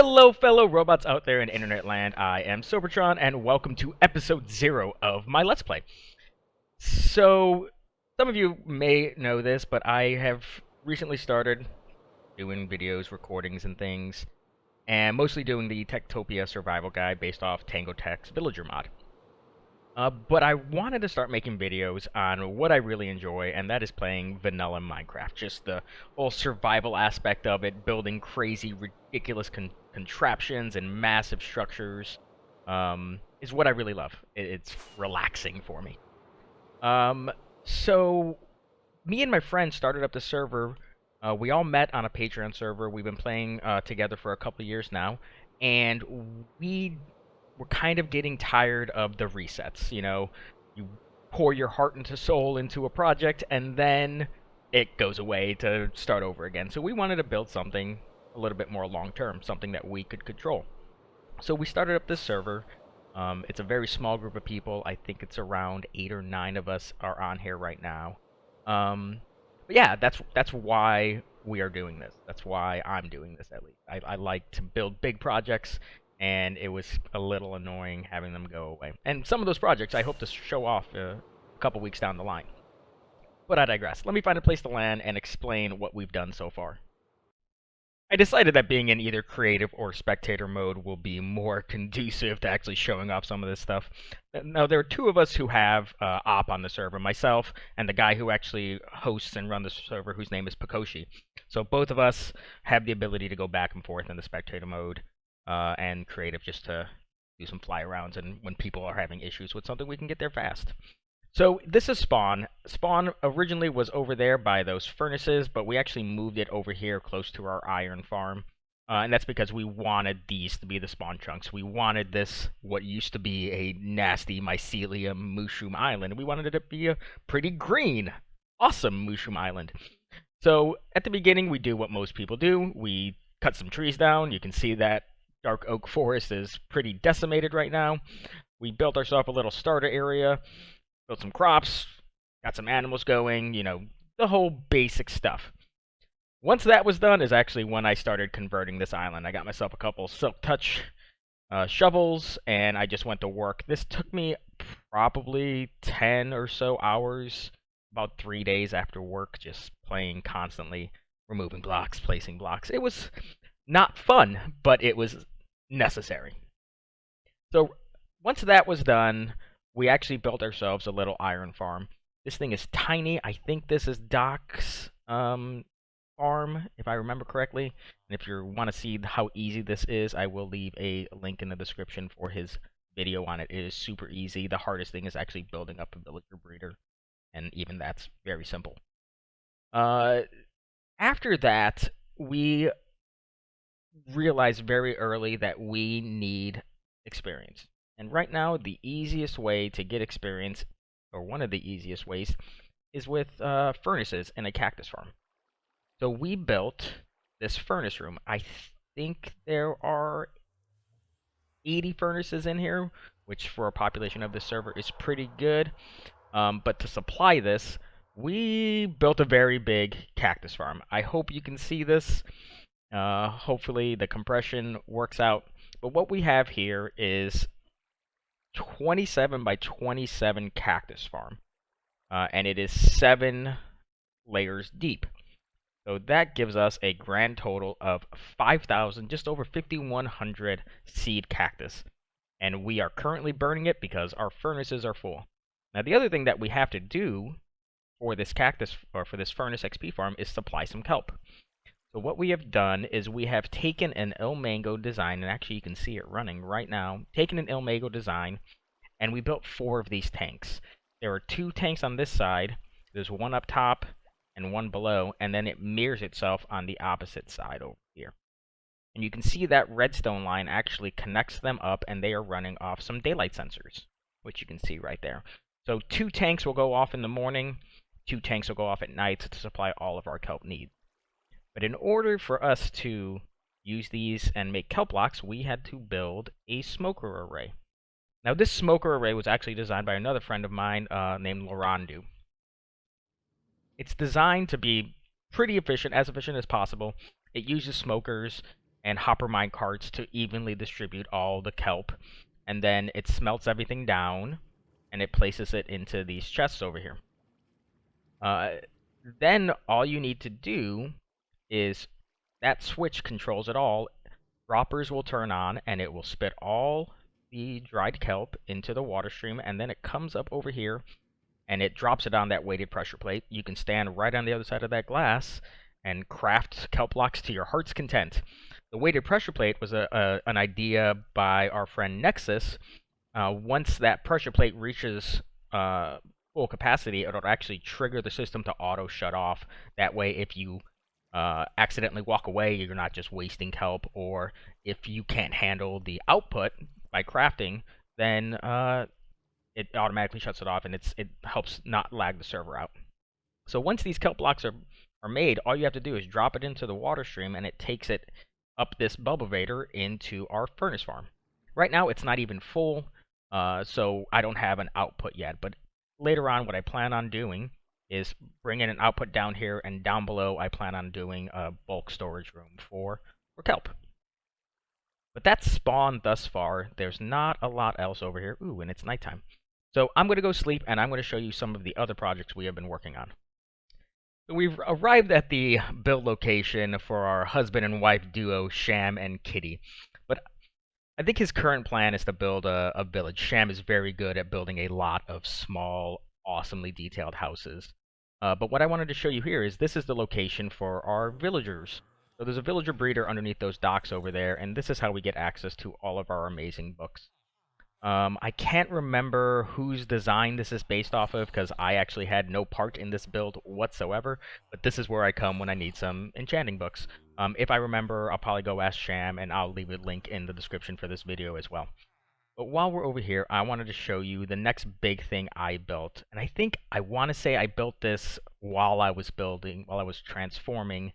Hello, fellow robots out there in internet land. I am Sobertron, and welcome to episode 0 of my Let's Play. So, some of you may know this, but I have recently started doing videos, recordings, and things, and mostly doing the Techtopia survival guide based off Tango Tech's Villager mod. But I wanted to start making videos on what I really enjoy, and that is playing vanilla Minecraft. Just the whole survival aspect of it, building crazy, ridiculous contraptions and massive structures, is what I really love. It's relaxing for me. So me and my friend started up the server. We all met on a Patreon server. We've been playing together for a couple of years now, and we're kind of getting tired of the resets. You know, you pour your heart and soul into a project, and then it goes away to start over again. So we wanted to build something a little bit more long-term, something that we could control. So we started up this server. It's a very small group of people. I think it's around 8 or 9 of us are on here right now. But yeah, that's why we are doing this. That's why I'm doing this, at least. I like to build big projects, and it was a little annoying having them go away. And some of those projects I hope to show off a couple weeks down the line. But I digress. Let me find a place to land and explain what we've done so far. I decided that being in either creative or spectator mode will be more conducive to actually showing off some of this stuff. Now, there are 2 of us who have op on the server, myself and the guy who actually hosts and runs the server, whose name is Pikoshi. So both of us have the ability to go back and forth in the spectator mode and creative, just to do some fly arounds, and when people are having issues with something, we can get there fast. So this is Spawn. Spawn originally was over there by those furnaces, but we actually moved it over here close to our iron farm. And that's because we wanted these to be the spawn chunks. We wanted this, what used to be a nasty mycelium mushroom island. We wanted it to be a pretty green, awesome mushroom island. So at the beginning, we do what most people do. We cut some trees down. You can see that dark oak forest is pretty decimated right now. We built ourselves a little starter area. Built some crops, got some animals going, you know, the whole basic stuff. Once that was done is actually when I started converting this island. I got myself a couple Silk Touch shovels, and I just went to work. This took me probably 10 or so hours, about 3 days after work, just playing constantly, removing blocks, placing blocks. It was not fun, but it was necessary. So once that was done, we actually built ourselves a little iron farm. This thing is tiny. I think this is Doc's farm, if I remember correctly. And if you want to see how easy this is, I will leave a link in the description for his video on it. It is super easy. The hardest thing is actually building up a villager breeder, and even that's very simple. After that, we realized very early that we need experience. And right now, the easiest way to get experience, or one of the easiest ways, is with furnaces in a cactus farm. So we built this furnace room. I think there are 80 furnaces in here, which for a population of this server is pretty good. But to supply this, we built a very big cactus farm. I hope you can see this. Hopefully the compression works out. But what we have here is 27 by 27 cactus farm, and it is 7 layers deep. So that gives us a grand total of 5,000, just over 5,100 seed cactus, and we are currently burning it because our furnaces are full. Now the other thing that we have to do for this cactus, or for this furnace XP farm, is supply some kelp. So what we have done is we have taken an Ilmango design, and actually you can see it running right now, taken an Ilmango design, and we built 4 of these tanks. There are 2 tanks on this side, there's one up top and one below, and then it mirrors itself on the opposite side over here. And you can see that redstone line actually connects them up, and they are running off some daylight sensors, which you can see right there. So 2 tanks will go off in the morning, 2 tanks will go off at night to supply all of our kelp needs. But in order for us to use these and make kelp blocks, we had to build a smoker array. Now this smoker array was actually designed by another friend of mine named Lorandu. It's designed to be pretty efficient, as efficient as possible. It uses smokers and hopper mine carts to evenly distribute all the kelp, and then it smelts everything down, and it places it into these chests over here. Uh, then all you need to do is that switch controls it all. Droppers will turn on, and it will spit all the dried kelp into the water stream, and then it comes up over here, and it drops it on that weighted pressure plate. You can stand right on the other side of that glass and craft kelp blocks to your heart's content. The weighted pressure plate was an idea by our friend Nexus. Once that pressure plate reaches full capacity, it'll actually trigger the system to auto shut off. That way, if you accidentally walk away, you're not just wasting kelp, or if you can't handle the output by crafting, then it automatically shuts it off, and it helps not lag the server out. So once these kelp blocks are made, all you have to do is drop it into the water stream, and it takes it up this bulbivator into our furnace farm. Right now, it's not even full, so I don't have an output yet, but later on, what I plan on doing is bringing an output down here, and down below, I plan on doing a bulk storage room for kelp. But that's spawned thus far. There's not a lot else over here. Ooh, and it's nighttime. So I'm going to go sleep, and I'm going to show you some of the other projects we have been working on. So we've arrived at the build location for our husband and wife duo, Sham and Kitty. But I think his current plan is to build a village. Sham is very good at building a lot of small, awesomely detailed houses. But what I wanted to show you here is this is the location for our villagers. So there's a villager breeder underneath those docks over there, and this is how we get access to all of our amazing books. I can't remember whose design this is based off of, because I actually had no part in this build whatsoever, but this is where I come when I need some enchanting books. If I remember, I'll probably go ask Sham, and I'll leave a link in the description for this video as well. But while we're over here, I wanted to show you the next big thing I built, and I want to say I built this while I was transforming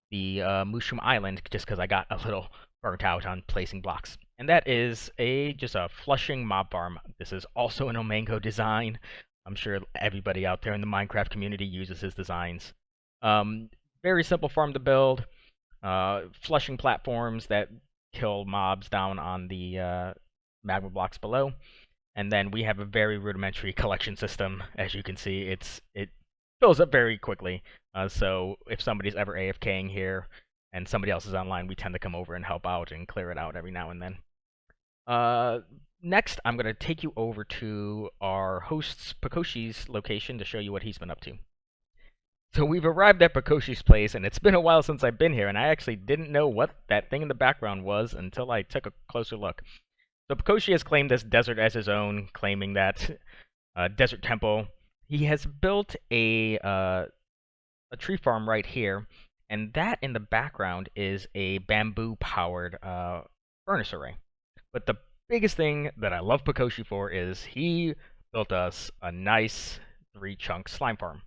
the Mushroom Island, just because I got a little burnt out on placing blocks. And that is just a Flushing Mob Farm. This is also an Ilmango design. I'm sure everybody out there in the Minecraft community uses his designs. Very simple farm to build. Flushing platforms that kill mobs down on the magma blocks below. And then we have a very rudimentary collection system. As you can see, it fills up very quickly. So if somebody's ever AFKing here and somebody else is online, we tend to come over and help out and clear it out every now and then. Next, I'm going to take you over to our host's Pakoshi's location to show you what he's been up to. So we've arrived at Pakoshi's place, and it's been a while since I've been here, and I actually didn't know what that thing in the background was until I took a closer look. So Pakoshi has claimed this desert as his own, claiming that desert temple. He has built a tree farm right here, and that in the background is a bamboo-powered furnace array. But the biggest thing that I love Pakoshi for is he built us a nice 3-chunk slime farm.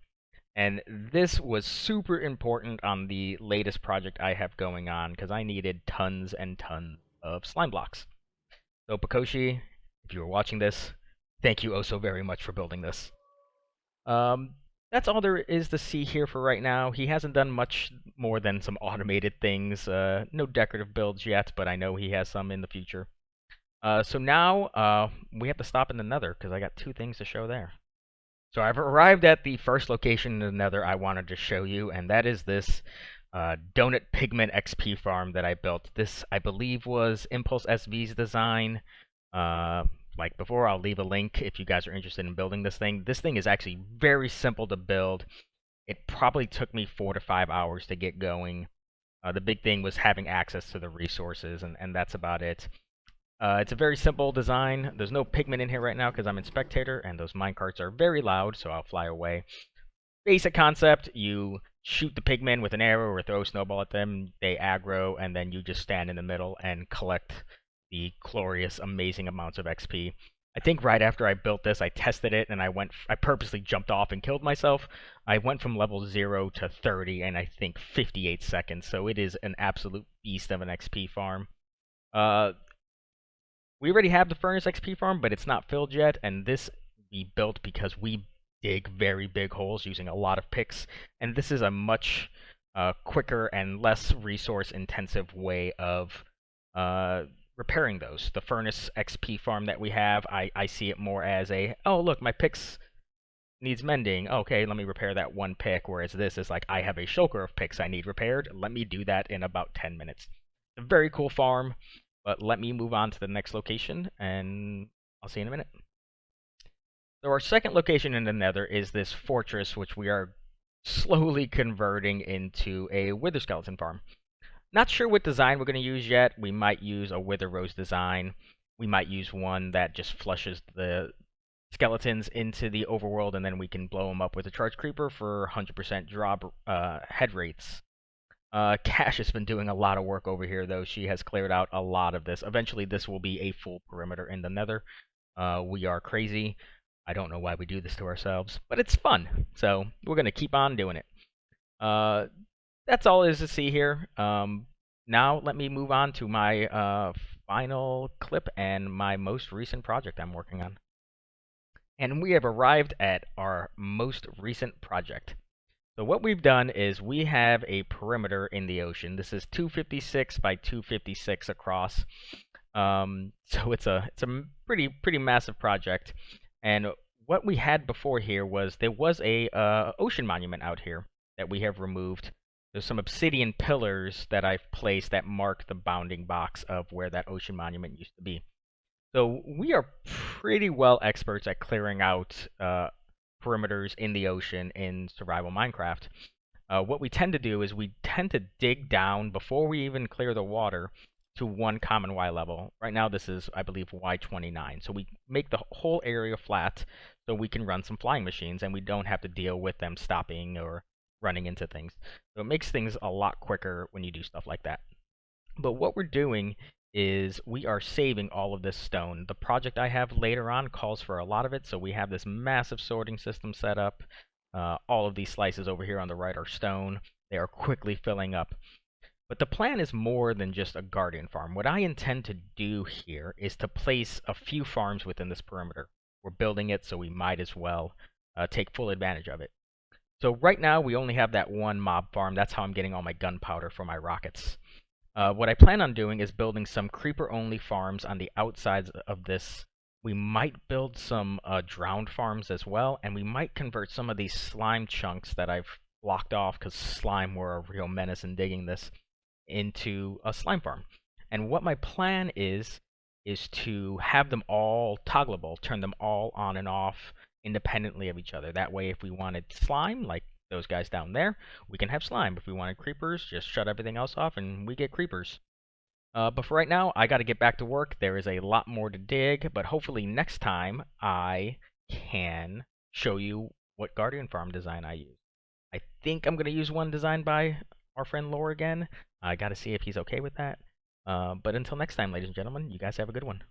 And this was super important on the latest project I have going on, because I needed tons and tons of slime blocks. So Pakoshi, if you are watching this, thank you oh so very much for building this. That's all there is to see here for right now. He hasn't done much more than some automated things. No decorative builds yet, but I know he has some in the future. So now we have to stop in the Nether, because I got 2 things to show there. So I've arrived at the first location in the Nether I wanted to show you, and that is this Donut Pigment XP farm that I built. This, I believe, was Impulse SV's design. Like before, I'll leave a link if you guys are interested in building this thing. This thing is actually very simple to build. It probably took me 4 to 5 hours to get going. The big thing was having access to the resources, and that's about it. It's a very simple design. There's no pigment in here right now because I'm in spectator, and those minecarts are very loud, so I'll fly away. Basic concept, you shoot the pigmen with an arrow or throw a snowball at them, they aggro, and then you just stand in the middle and collect the glorious, amazing amounts of XP. I think right after I built this, I tested it, and I purposely jumped off and killed myself. I went from level 0 to 30 in, I think, 58 seconds, so it is an absolute beast of an XP farm. We already have the Furnace XP farm, but it's not filled yet, and this we built because we dig very big holes using a lot of picks, and this is a much quicker and less resource intensive way of uh, repairing those. The furnace XP farm that we have, I see it more as a, oh look, my picks needs mending. Okay, let me repair that one pick. Whereas this is like, I have a shulker of picks I need repaired. Let me do that in about 10 minutes. It's a very cool farm, but let me move on to the next location, and I'll see you in a minute. So our second location in the Nether is this fortress, which we are slowly converting into a wither skeleton farm. Not sure what design we're going to use yet. We might use a wither rose design. We might use one that just flushes the skeletons into the overworld, and then we can blow them up with a charge creeper for 100% drop head rates. Cash has been doing a lot of work over here, though. She has cleared out a lot of this. Eventually, this will be a full perimeter in the Nether. We are crazy. I don't know why we do this to ourselves, but it's fun. So we're going to keep on doing it. That's all there is to see here. Now let me move on to my final clip and my most recent project I'm working on. And we have arrived at our most recent project. So what we've done is we have a perimeter in the ocean. This is 256 by 256 across. So it's a pretty massive project. And what we had before here was there was a ocean monument out here that we have removed. There's some obsidian pillars that I've placed that mark the bounding box of where that ocean monument used to be. So we are pretty well experts at clearing out perimeters in the ocean in survival Minecraft. What we tend to do is we tend to dig down before we even clear the water to one common Y level. Right now this is, I believe, Y29. So we make the whole area flat so we can run some flying machines and we don't have to deal with them stopping or running into things. So it makes things a lot quicker when you do stuff like that. But what we're doing is we are saving all of this stone. The project I have later on calls for a lot of it, so we have this massive sorting system set up. All of these slices over here on the right are stone. They are quickly filling up. But the plan is more than just a guardian farm. What I intend to do here is to place a few farms within this perimeter. We're building it, so we might as well take full advantage of it. So right now we only have that one mob farm. That's how I'm getting all my gunpowder for my rockets. What I plan on doing is building some creeper-only farms on the outsides of this. We might build some drowned farms as well, and we might convert some of these slime chunks that I've blocked off because slime were a real menace in digging this into a slime farm. And what my plan is to have them all toggleable, turn them all on and off independently of each other. That way, if we wanted slime, like those guys down there, we can have slime. If we wanted creepers, just shut everything else off and we get creepers. But for right now, I got to get back to work. There is a lot more to dig, but hopefully next time I can show you what Guardian Farm design I use. I think I'm going to use one designed by our friend Lore again. I got to see if he's okay with that. But until next time, ladies and gentlemen, you guys have a good one.